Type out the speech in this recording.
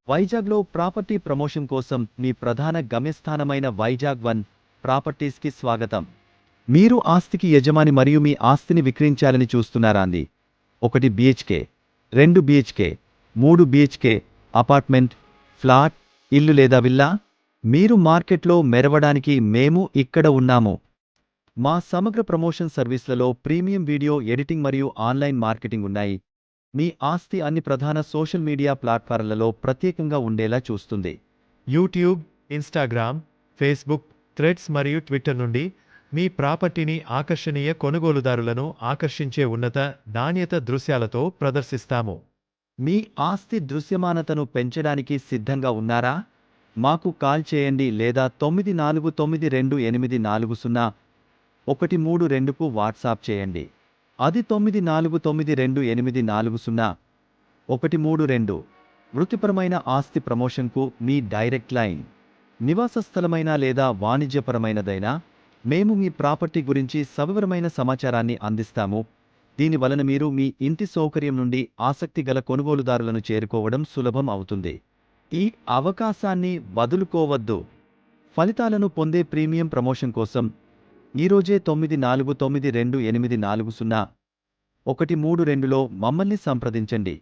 వైజాగ్లో property promotion కోసం మీ ప్రధాన గమ్యస్థానమైన వైజాగ్ వన్ ప్రాపర్టీస్కి స్వాగతం. మీరు ఆస్తికి యజమాని మరియు మీ ఆస్తిని విక్రయించాలని చూస్తున్నారాంది? 1 BHK, 2 BHK, 3 BHK, apartment, flat, ఇల్లు లేదా విల్లా? మీరు మార్కెట్లో మెరవడానికి మేము ఇక్కడ ఉన్నాము. మా సమగ్ర ప్రమోషన్ సర్వీస్లలో ప్రీమియం వీడియో ఎడిటింగ్ మరియు ఆన్లైన్ మార్కెటింగ్ ఉన్నాయి. మీ ఆస్తి అన్ని ప్రధాన సోషల్ మీడియా ప్లాట్ఫారాలలో ప్రత్యేకంగా ఉండేలా చూస్తుంది. యూట్యూబ్, ఇన్స్టాగ్రామ్, ఫేస్బుక్, థ్రెడ్స్ మరియు ట్విట్టర్ నుండి మీ ప్రాపర్టీని ఆకర్షణీయ కొనుగోలుదారులను ఆకర్షించే ఉన్నత నాణ్యత దృశ్యాలతో ప్రదర్శిస్తాము. మీ ఆస్తి దృశ్యమానతను పెంచడానికి సిద్ధంగా ఉన్నారా? మాకు కాల్ చేయండి లేదా 9498401332కు వాట్సాప్ చేయండి. అది 9498401332. వృత్తిపరమైన ఆస్తి ప్రమోషన్కు మీ డైరెక్ట్ లైన్. నివాస స్థలమైనా లేదా వాణిజ్యపరమైనదైనా మేము మీ ప్రాపర్టీ గురించి సవివరమైన సమాచారాన్ని అందిస్తాము. దీని వలన మీరు మీ ఇంటి సౌకర్యం నుండి ఆసక్తిగల కొనుగోలుదారులను చేరుకోవడం సులభం అవుతుంది. ఈ అవకాశాన్ని వదులుకోవద్దు. ఫలితాలను పొందే ప్రీమియం ప్రమోషన్ కోసం ఈరోజే 9498401332లో మమ్మల్ని సంప్రదించండి.